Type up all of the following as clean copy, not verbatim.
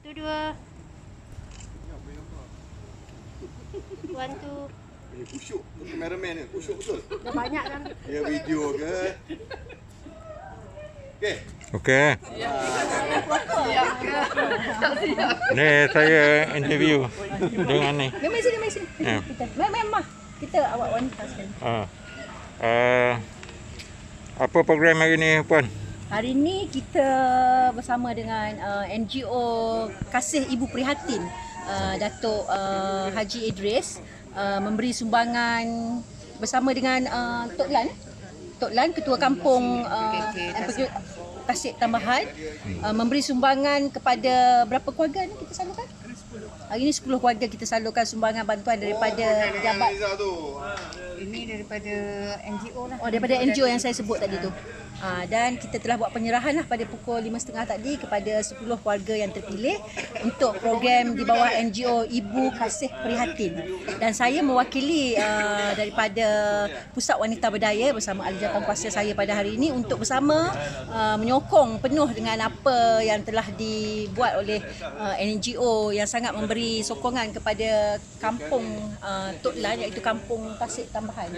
Satu, dua. One, two. Ini kusyuk, kameraman ni, kusyuk betul. Dah banyak kan? Dia video ke? Okey. Okey. Ni saya interview dengan ni. Memang sini, memang sini. Ya. Memang. Kita awak wanita sekali. Apa program hari ni, Puan? Hari ni kita bersama dengan NGO Kasih Ibu Prihatin, Datuk Haji Idris, memberi sumbangan bersama dengan Tok Lan, Ketua Kampung Tasik Tambahan, memberi sumbangan kepada berapa keluarga ni kita salurkan? Hari ini 10 keluarga kita salurkan sumbangan bantuan daripada pejabat. Ini daripada NGO lah. Oh, daripada NGO yang saya sebut tadi tu. Dan kita telah buat penyerahan lah pada pukul 5.30 tadi kepada 10 keluarga yang terpilih untuk program di bawah NGO Ibu Kasih Prihatin. Dan saya mewakili daripada Pusat Wanita Berdaya bersama ahli jawatankuasa saya pada hari ini untuk bersama menyokong penuh dengan apa yang telah dibuat oleh NGO yang sangat memberi sokongan kepada kampung Tok Lan, iaitu kampung Tasik Tambahan.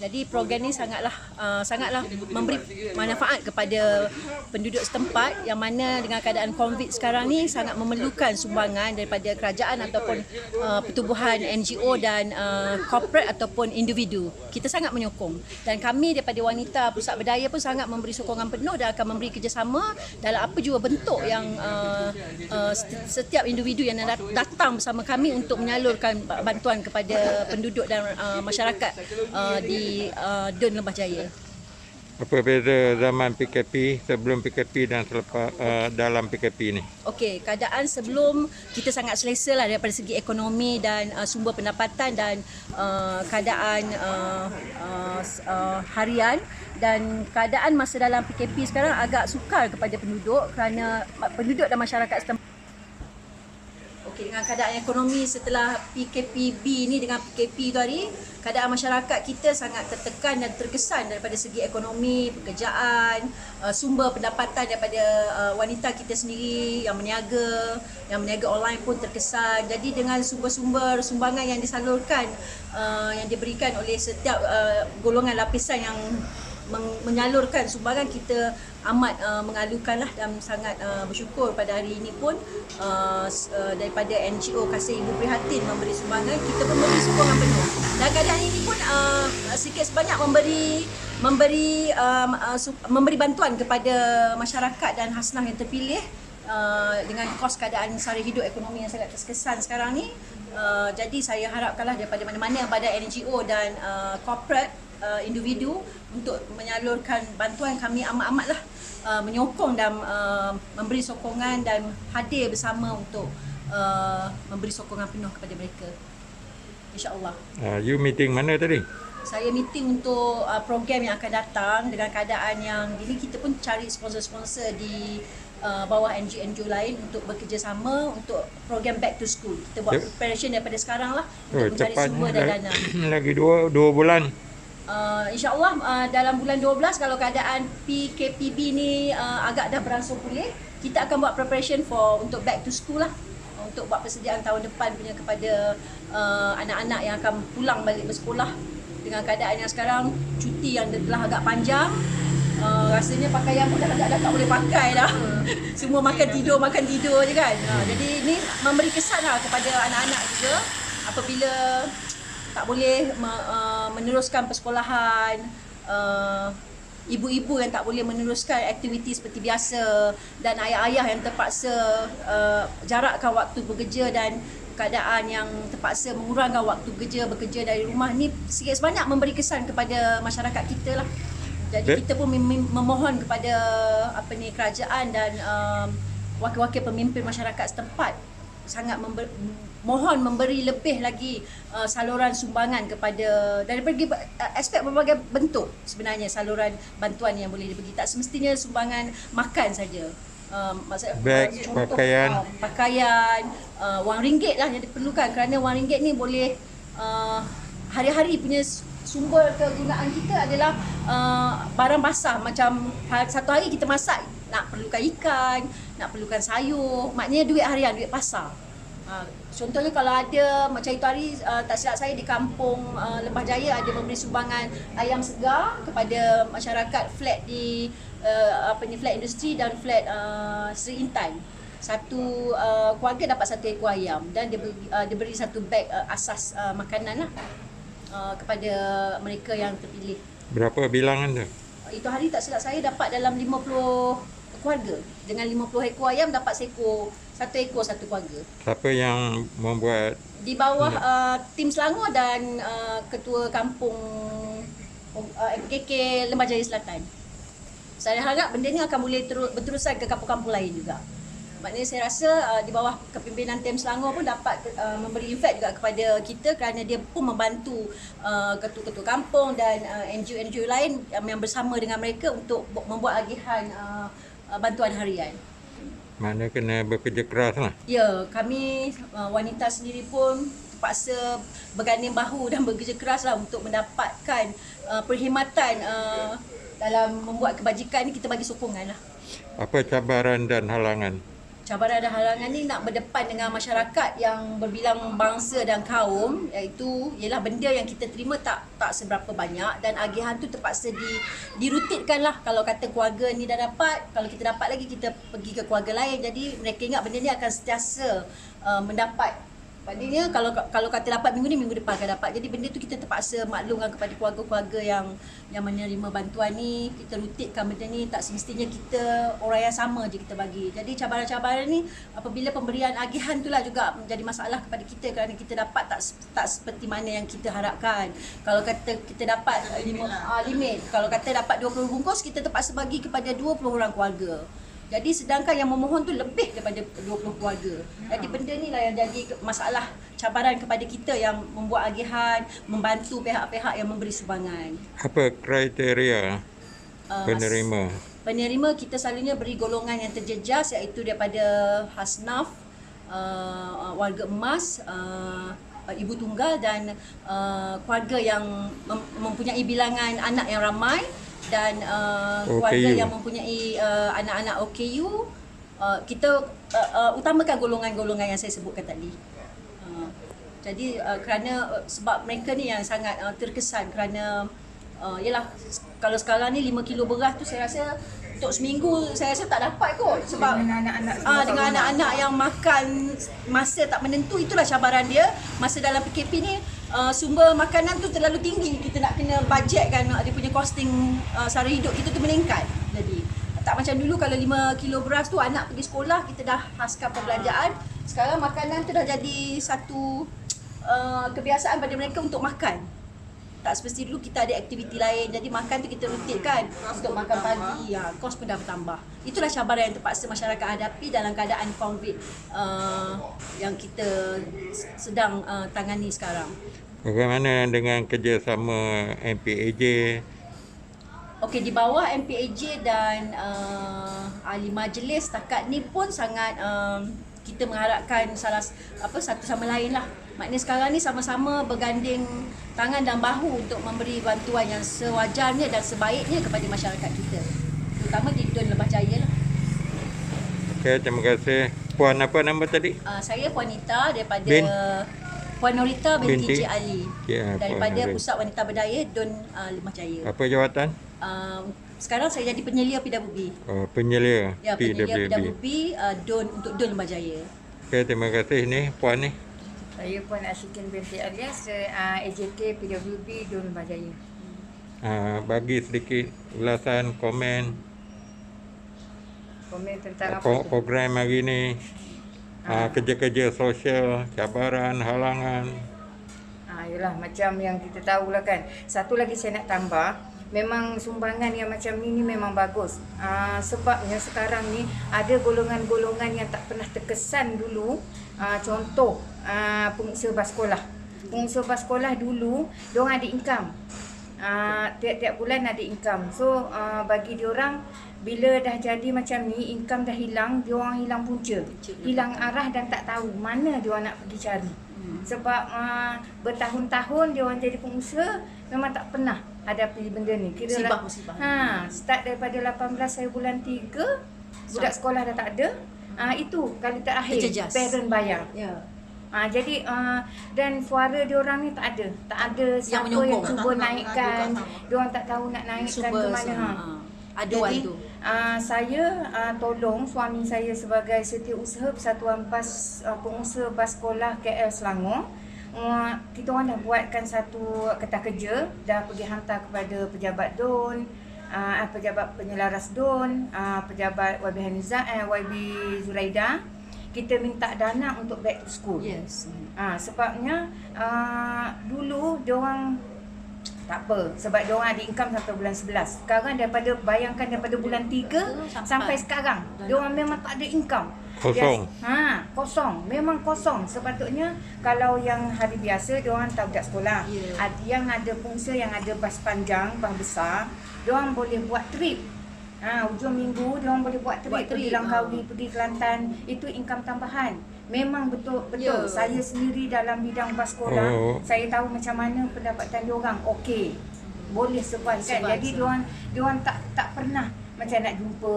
Jadi program ni sangatlah memberi manfaat kepada penduduk setempat yang mana dengan keadaan COVID sekarang ni sangat memerlukan sumbangan daripada kerajaan ataupun pertubuhan NGO dan corporate ataupun individu. Kita sangat menyokong dan kami daripada wanita Pusat Berdaya pun sangat memberi sokongan penuh dan akan memberi kerjasama dalam apa jua bentuk yang setiap individu yang datang bersama kami untuk menyalurkan bantuan kepada penduduk dan masyarakat di Dun Lembah Jaya. Apa beza zaman PKP, sebelum PKP dan selepas dalam PKP ni? Okey, keadaan sebelum kita sangat selesa lah daripada segi ekonomi dan sumber pendapatan dan keadaan harian, dan keadaan masa dalam PKP sekarang agak sukar kepada penduduk kerana penduduk dan masyarakat setempat. Okey, dengan keadaan ekonomi setelah PKPB ni dengan PKP tu hari, keadaan masyarakat kita sangat tertekan dan terkesan daripada segi ekonomi, pekerjaan, sumber pendapatan daripada wanita kita sendiri yang meniaga online pun terkesan. Jadi dengan sumber-sumber sumbangan yang disalurkan, yang diberikan oleh setiap golongan lapisan yang menyalurkan sumbangan, kita amat mengalukanlah dan sangat bersyukur pada hari ini pun daripada NGO Kasih Ibu Prihatin memberi sumbangan, kita pun memberi sokongan penuh. Dan keadaan ini pun sikit sebanyak memberi bantuan kepada masyarakat dan hasnah yang terpilih dengan kos keadaan sara hidup ekonomi yang sangat terkesan sekarang ni. Jadi saya harapkanlah daripada mana-mana badan NGO dan corporate individu untuk menyalurkan bantuan, kami amat-amatlah menyokong dan memberi sokongan dan hadir bersama untuk memberi sokongan penuh kepada mereka, insya-Allah. You meeting mana tadi? Saya meeting untuk program yang akan datang. Dengan keadaan yang gini, kita pun cari sponsor-sponsor di bawah NGO lain untuk bekerjasama untuk program Back to School. Kita buat preparation daripada sekarang lah untuk mencari sumber dan dana. Lagi 2 bulan. InsyaAllah dalam bulan 12 kalau keadaan PKPB ni agak dah beransur pulih, kita akan buat preparation untuk back to school lah, untuk buat persediaan tahun depan punya kepada anak-anak yang akan pulang balik bersekolah. Dengan keadaan yang sekarang, cuti yang telah agak panjang, rasanya pakaian pun dah tak boleh pakai dah. Semua makan tidur je kan. Jadi ni memberi kesan lah kepada anak-anak juga apabila tak boleh meneruskan persekolahan, ibu-ibu yang tak boleh meneruskan aktiviti seperti biasa, dan ayah-ayah yang terpaksa jarakkan waktu bekerja dan keadaan yang terpaksa mengurangkan waktu bekerja dari rumah ni, sikit sebanyak memberi kesan kepada masyarakat kita lah. Jadi kita pun memohon kepada kerajaan dan wakil-wakil pemimpin masyarakat setempat sangat mohon memberi lebih lagi saluran sumbangan kepada daripada aspek berbagai bentuk. Sebenarnya saluran bantuan yang boleh dibagi, tak semestinya sumbangan makan saja. Beg, Contoh, pakaian, wang ringgit lah yang diperlukan, kerana wang ringgit ni boleh hari-hari punya sumber kegunaan kita adalah barang basah. Macam satu hari kita masak, nak perlukan ikan, nak perlukan sayur, maknanya duit harian, duit pasar. Contohnya kalau ada macam itu hari tak silap saya di kampung Lembah Jaya ada memberi sumbangan ayam segar kepada masyarakat flat di flat industri dan flat Seri Intan. Satu keluarga dapat 1 ekor ayam dan dia beri 1 beg asas makanan lah kepada mereka yang terpilih. Berapa bilangan tu? Itu hari tak silap saya dapat dalam 50 keluarga. Dengan 50 ekor ayam dapat 1 ekor satu keluarga. Siapa yang membuat? Di bawah tim Selangor dan ketua kampung MKK Lembah Jaya Selatan. Saya harap benda ni akan boleh berterusan ke kampung-kampung lain juga. Maknanya saya rasa di bawah kepimpinan tim Selangor pun dapat memberi efek juga kepada kita kerana dia pun membantu ketua-ketua kampung dan NGO-NGO lain yang bersama dengan mereka untuk membuat agihan bantuan harian. Mana kena bekerja keras lah. Ya, kami wanita sendiri pun terpaksa berganding bahu dan bekerja keras lah untuk mendapatkan perkhidmatan dalam membuat kebajikan ni. Kita bagi sokongan lah. Apa cabaran dan halangan? Cabaran dan halangan ni nak berdepan dengan masyarakat yang berbilang bangsa dan kaum, iaitu ialah benda yang kita terima tak seberapa banyak dan agihan tu terpaksa dirutitkan lah. Kalau kata keluarga ni dah dapat, kalau kita dapat lagi kita pergi ke keluarga lain. Jadi mereka ingat benda ni akan sentiasa mendapat. Maknanya kalau kata dapat minggu ni, minggu depan akan dapat. Jadi benda tu kita terpaksa maklumkan kepada keluarga-keluarga yang menerima bantuan ni. Kita rutitkan benda ni, tak semestinya kita orang yang sama je kita bagi. Jadi cabaran-cabaran ni apabila pemberian agihan tu lah juga menjadi masalah kepada kita kerana kita dapat tak seperti mana yang kita harapkan. Kalau kata kita dapat limit, kalau kata dapat 20 bungkus, kita terpaksa bagi kepada 20 orang keluarga. Jadi sedangkan yang memohon tu lebih daripada 20 keluarga. Jadi benda ni lah yang jadi masalah, cabaran kepada kita yang membuat agihan, membantu pihak-pihak yang memberi sumbangan. Apa kriteria penerima? Penerima kita selalunya beri golongan yang terjejas iaitu daripada Hasnaf, warga emas, ibu tunggal dan keluarga yang mempunyai bilangan anak yang ramai dan keluarga yang mempunyai anak-anak OKU. Kita utamakan golongan-golongan yang saya sebutkan tadi. Jadi kerana sebab mereka ni yang sangat terkesan kerana yalah, kalau sekarang ni 5 kilo beras tu saya rasa untuk seminggu saya rasa tak dapat kot sebab dengan anak-anak yang makan masa tak menentu. Itulah cabaran dia masa dalam PKP ni. Sumber makanan tu terlalu tinggi, kita nak kena budgetkan dia punya costing sara hidup kita tu meningkat. Jadi tak macam dulu kalau 5 kilo beras tu anak pergi sekolah kita dah haskan perbelanjaan. Sekarang makanan tu dah jadi satu kebiasaan pada mereka untuk makan. Tak seperti dulu kita ada aktiviti lain, jadi makan tu kita rutitkan untuk makan pagi. Kos pun dah bertambah. Itulah cabaran yang terpaksa masyarakat hadapi dalam keadaan COVID yang kita sedang tangani sekarang. Bagaimana dengan kerjasama MPAJ? Okey, di bawah MPAJ dan ahli majlis setakat ni pun sangat kita mengharapkan satu sama lain lah. Maknanya sekarang ni sama-sama berganding tangan dan bahu untuk memberi bantuan yang sewajarnya dan sebaiknya kepada masyarakat kita. Terutama di Dun Lembah Jaya lah. Okey, terima kasih. Puan apa nama tadi? Saya Puan Nita daripada Puan Norita binti Cik Ali. Daripada Pusat Wanita Berdaya Dun Lembah Jaya. Apa jawatan? Sekarang saya jadi penyelia PWB. Penyelia penyelia PWB untuk Dun Lembah Jaya. Okey, terima kasih. Ni Puan ni. Saya Puan Ashikin binti Alias, AJK PWB Dun Lembah Jaya. Bagi sedikit ulasan komen tentang apa program hari ni. Kerja-kerja sosial, cabaran, halangan. Yalah, macam yang kita tahulah kan. Satu lagi saya nak tambah, memang sumbangan yang macam ni memang bagus. Sebabnya sekarang ni ada golongan-golongan yang tak pernah terkesan dulu. Contoh pengusaha bas sekolah. Pengusaha bas sekolah dulu diorang ada income. Tiap-tiap bulan ada income. So bagi diorang bila dah jadi macam ni, income dah hilang, diorang hilang punca, hilang arah dan tak tahu mana diorang nak pergi cari. Sebab bertahun-tahun diorang jadi pengusaha memang tak pernah hadapi benda ni. Kira musibah. Start daripada 18 saya bulan 3, budak sekolah dah tak ada. Itu kali terakhir Terjejas. parent bayar. Ya. Jadi dan suara diorang ni tak ada siapa yang menyokong. cuba naikkan. Diorang tak tahu nak naikkan ke mana. Aduan Jadi tu. saya tolong suami saya sebagai setiausaha Persatuan Bas Pengusaha Bas Sekolah KL Selangor. Kita orang dah buatkan satu kertas kerja, dah pergi hantar kepada pejabat DUN, pejabat penyelaras DUN, pejabat YB Hanizah, YB Zuraida. Kita minta dana untuk back to school. Yes. Sebabnya dulu diorang tak apa, sebab diorang ada income sampai bulan 11. Sekarang bayangkan daripada bulan 3 sampai sekarang diorang memang tak ada income. Kosong. Kosong. Memang kosong. Sepatutnya kalau yang hari biasa diorang tak budak sekolah. Yang ada pengusaha yang ada bas panjang, bas besar, diorang boleh buat trip. Hujung minggu diorang boleh buat trip, pergi Langkawi, pergi Kelantan. Itu income tambahan. Memang betul. Saya sendiri dalam bidang bas sekolah, saya tahu macam mana pendapatan diorang. Okey. Boleh survive kan. Jadi diorang tak pernah macam nak jumpa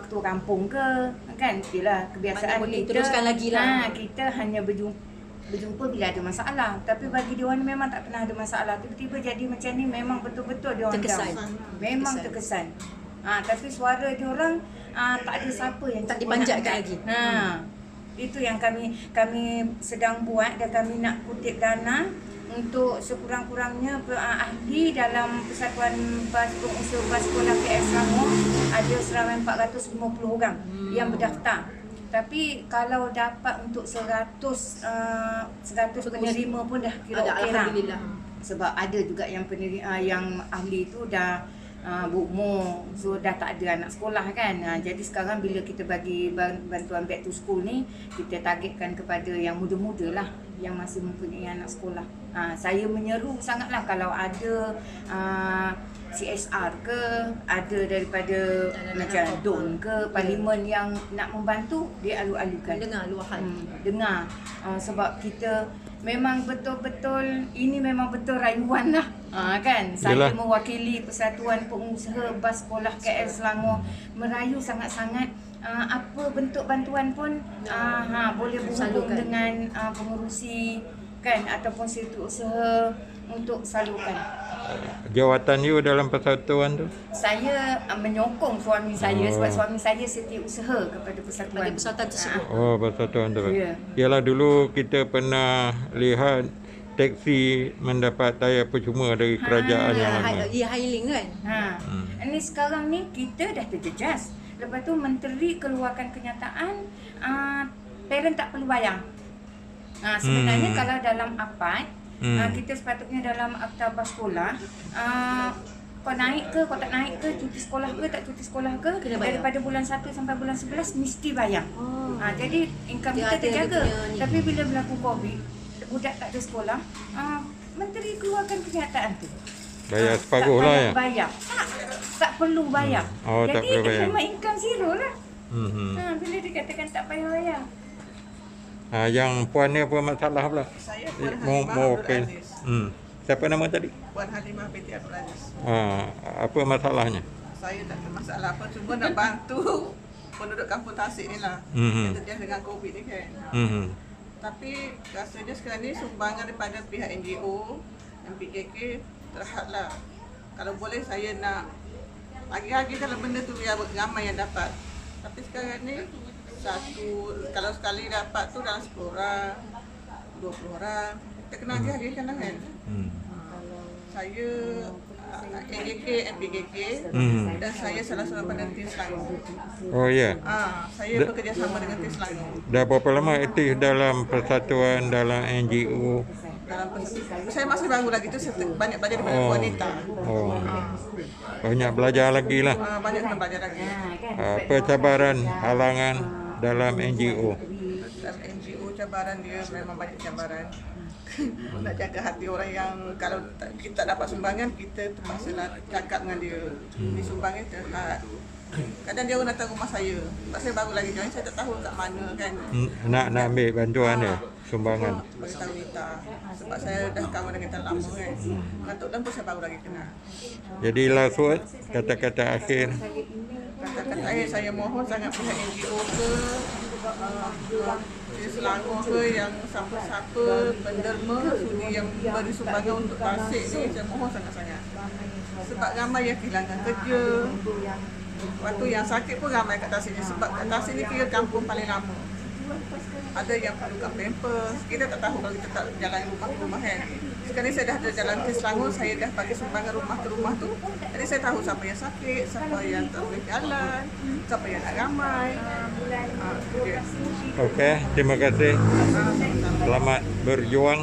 ketua kampung ke, kan? Itulah kebiasaan boleh kita. teruskan lagi lah. Kita hanya berjumpa bila ada masalah. Tapi bagi diorang memang tak pernah ada masalah. Tiba-tiba jadi macam ni, memang betul-betul diorang Terkesan. down. Memang terkesan. Tapi suara diorang tak ada siapa yang Tak cuba dipanjatkan nak lagi. Itu yang kami sedang buat, dan kami nak kutip dana untuk sekurang-kurangnya ahli dalam Persatuan Bas Pengusaha Bas Sekolah KL Selangor ada seramai 450 orang yang berdaftar. Tapi kalau dapat untuk 100 penerima pun dah kira okey lah. Alhamdulillah. Sebab ada juga yang yang ahli tu dah berumur, so dah tak ada anak sekolah kan. Jadi sekarang bila kita bagi bantuan back to school ni, kita targetkan kepada yang muda-muda lah, yang masih mempunyai anak sekolah. Saya menyeru sangatlah kalau ada CSR ke, ada daripada macam DUN ke, parlimen yang nak membantu, dia alu-alukan. Dengar luahan. Dengar. Sebab kita memang betul-betul, ini memang betul rayuan lah. Kan, saya mewakili Persatuan Pengusaha Bas Sekolah KL Selangor, merayu sangat-sangat. Apa bentuk bantuan pun boleh berhubung dengan pengerusi kan, ataupun setiausaha untuk salurkan. Jawatan you dalam persatuan tu? Saya menyokong suami saya sebab suami saya setiausaha kepada persatuan. Tersebut. Persatuan tu. Ya. Yalah, dulu kita pernah lihat teksi mendapat tayar percuma dari kerajaan yang lama. E-hailing kan? Ini sekarang ni kita dah terjejas. Lepas tu menteri keluarkan kenyataan parent tak perlu bayar. Sebenarnya kalau dalam APAD, kita sepatutnya dalam akta bas sekolah, kau naik ke, kau tak naik ke, cuti sekolah ke, tak cuti sekolah ke, daripada bulan 1 sampai bulan 11 mesti bayar. Jadi income kita terjaga. Tapi bila berlaku COVID, budak tak ada sekolah, menteri keluarkan kenyataan tu. Bayar separuh lah ya? Bayar. Tak perlu bayar. Tak Jadi perlu bayar. memang income zero lah. Bila dikatakan tak payah bayar. Yang puan ni apa masalah pula? Saya Puan Mau Halimah Abdul okey. Aziz. Siapa nama tadi? Puan Halimah binti Abdul Aziz. Apa masalahnya? Saya tak ada masalah apa, cuma nak bantu penduduk kampung Tasik ni lah. Yang terjejas dengan COVID ni kan. Tapi rasanya sekarang ni sumbangan daripada pihak NGO dan PKK terhadlah. Kalau boleh saya nak bagi-bagi kalau benda tu biar ramai yang dapat. Tapi sekarang ni kalau sekali dapat tu dalam 10 orang, 20 orang, kita kena hadiahkan lah kan. Saya NJK, MPKK dan saya salah seorang penentu Selangor. Oh ya. Saya bekerjasama dengan Tim Selangor. Dah berapa lama aktif dalam persatuan, dalam NGO? Saya masih baru lagi tu, saya banyak belajar daripada wanita. Banyak belajar lagi lah. Banyak kena belajar lagi. Apa cabaran, halangan dalam NGO? Dalam NGO cabaran dia memang banyak cabaran. Nak jaga hati orang yang kalau kita dapat sumbangan, kita terpaksa nak cakap dengan dia. Disumbangin terhad. Kadang dia orang datang rumah saya. Sebab saya baru lagi join, saya tak tahu kat mana kan. Nak ambil bantuan dia, sumbangan. Beritahu Nita. Sebab saya dah kawan dengan Nita lama kan. Datuk Dan pun saya baru lagi kenal. Jadi last word, kata-kata akhir. Kata-kata akhir, saya mohon sangat pihak NGO ke Selangor ke yang siapa-siapa penderma sudi yang beri sumbangan untuk Tasik ni saya mohon sangat-sangat. Sebab ramai yang kehilangan kerja. Waktu yang sakit pun ramai kat Tasik ni. Sebab kat Tasik ni kira kampung paling lama. Ada yang perlukan pampers. Kita tak tahu kalau kita tak jalan rumah ke rumah kan. Sekarang ni saya dah ada jalan ke Selangor, saya dah bagi sumbangan rumah ke rumah tu. Jadi saya tahu siapa yang sakit, siapa yang tak boleh jalan, siapa yang nak ramai. Okey, terima kasih. Selamat berjuang.